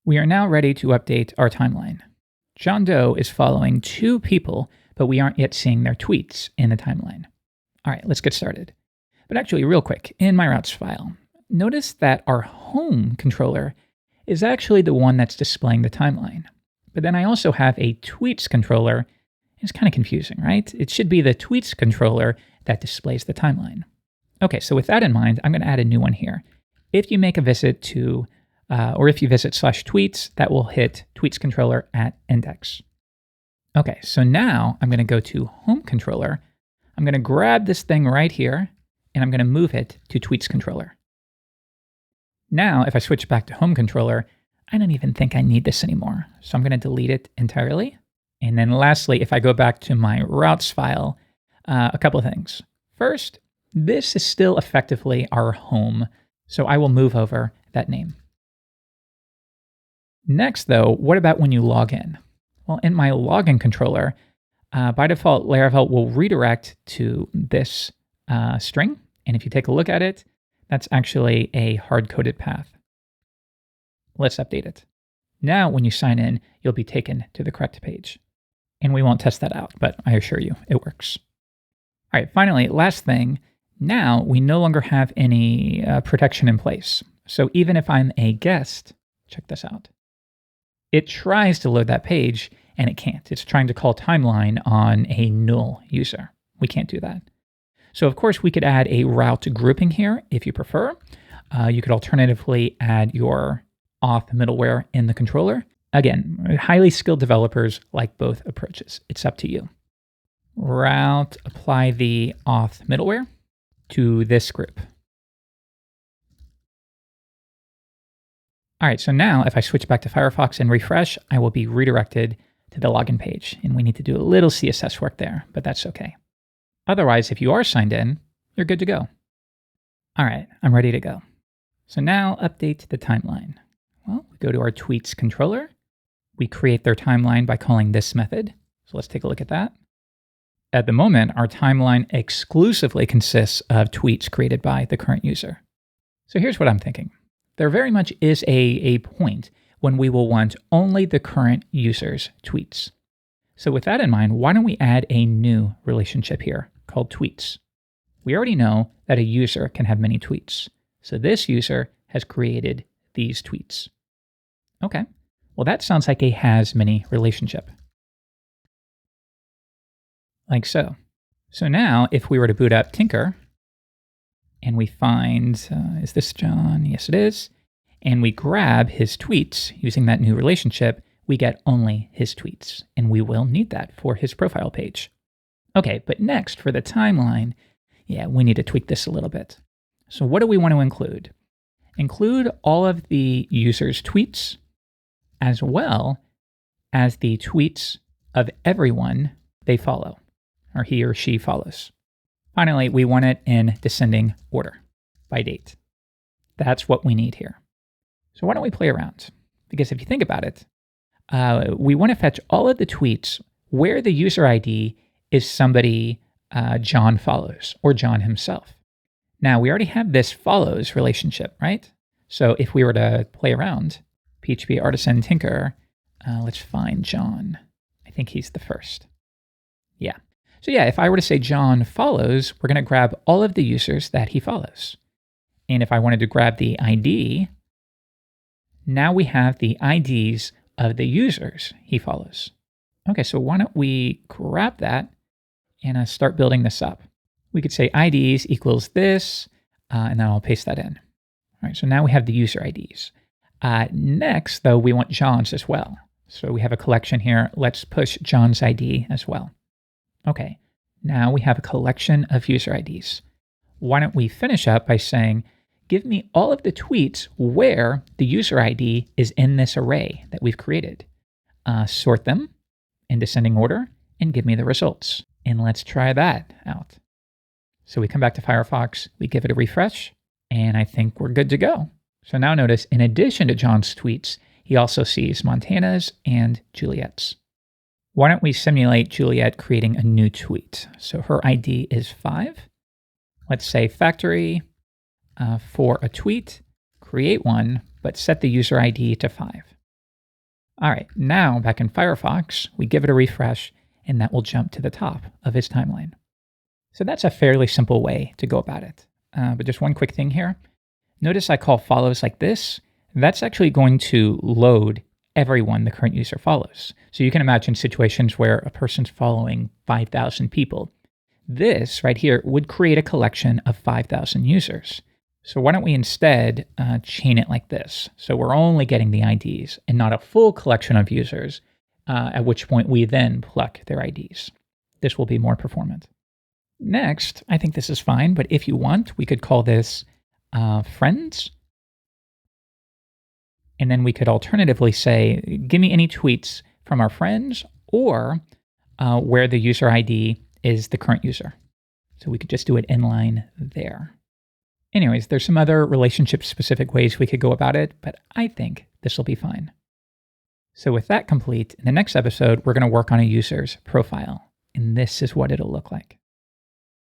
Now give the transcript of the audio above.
We are now ready to update our timeline. John Doe is following 2 people, but we aren't yet seeing their tweets in the timeline. All right, let's get started. But actually, real quick, in my routes file, notice that our home controller is actually the one that's displaying the timeline. But then I also have a tweets controller. It's kind of confusing, right? It should be the tweets controller that displays the timeline. Okay, so with that in mind, I'm going to add a new one here. If you make a visit to or if you visit /tweets, that will hit tweets controller at index. Okay, so now I'm going to go to home controller. I'm going to grab this thing right here, and I'm going to move it to tweets controller. Now, if I switch back to home controller, I don't even think I need this anymore. So I'm going to delete it entirely. And then lastly, if I go back to my routes file, a couple of things. First, this is still effectively our home, so I will move over that name. Next, though, what about when you log in? Well, in my login controller, by default, Laravel will redirect to this string. And if you take a look at it, that's actually a hard-coded path. Let's update it. Now, when you sign in, you'll be taken to the correct page. And we won't test that out, but I assure you, it works. All right, finally, last thing. Now, we no longer have any protection in place. So even if I'm a guest, check this out. It tries to load that page, and it can't. It's trying to call timeline on a null user. We can't do that. So of course, we could add a route grouping here if you prefer. You could alternatively add your auth middleware in the controller. Again, highly skilled developers like both approaches. It's up to you. Route, apply the auth middleware to this group. All right, so now if I switch back to Firefox and refresh, I will be redirected to the login page. And we need to do a little CSS work there, but that's okay. Otherwise, if you are signed in, you're good to go. All right, I'm ready to go. So now update the timeline. Well, we go to our tweets controller. We create their timeline by calling this method. So let's take a look at that. At the moment, our timeline exclusively consists of tweets created by the current user. So here's what I'm thinking. There very much is a point when we will want only the current user's tweets. So with that in mind, why don't we add a new relationship here called tweets? We already know that a user can have many tweets. So this user has created these tweets. Okay, well that sounds like a has many relationship. Like so. So now if we were to boot up Tinker, and we find, is this John? Yes, it is. And we grab his tweets using that new relationship, we get only his tweets. And we will need that for his profile page. Okay, but next for the timeline, yeah, we need to tweak this a little bit. So what do we want to include? Include all of the user's tweets, as well as the tweets of everyone they follow, or he or she follows. Finally, we want it in descending order by date. That's what we need here. So why don't we play around? Because if you think about it, we want to fetch all of the tweets where the user ID is somebody John follows or John himself. Now, we already have this follows relationship, right? So if we were to play around, PHP artisan Tinker, let's find John. I think he's the first. Yeah. So yeah, if I were to say John follows, we're going to grab all of the users that he follows. And if I wanted to grab the ID, now we have the IDs of the users he follows. Okay, so why don't we grab that and start building this up. We could say IDs equals this, and then I'll paste that in. All right, so now we have the user IDs. Next, though, we want John's as well. So we have a collection here. Let's push John's ID as well. Okay, now we have a collection of user IDs. Why don't we finish up by saying, give me all of the tweets where the user ID is in this array that we've created. Sort them in descending order and give me the results. And let's try that out. So we come back to Firefox, we give it a refresh, and I think we're good to go. So now notice, in addition to John's tweets, he also sees Montana's and Juliet's. Why don't we simulate Juliet creating a new tweet? So her ID is 5. Let's say factory for a tweet, create one, but set the user ID to 5. All right, now back in Firefox, we give it a refresh, and that will jump to the top of his timeline. So that's a fairly simple way to go about it. But just one quick thing here. Notice I call follows like this. That's actually going to load everyone the current user follows. So you can imagine situations where a person's following 5,000 people. This right here would create a collection of 5,000 users. So why don't we instead chain it like this? So we're only getting the IDs and not a full collection of users, at which point we then pluck their IDs. This will be more performant. Next, I think this is fine, but if you want, we could call this friends. And then we could alternatively say, give me any tweets from our friends or where the user ID is the current user. So we could just do it inline there. Anyways, there's some other relationship-specific ways we could go about it, but I think this will be fine. So with that complete, in the next episode, we're going to work on a user's profile, and this is what it'll look like.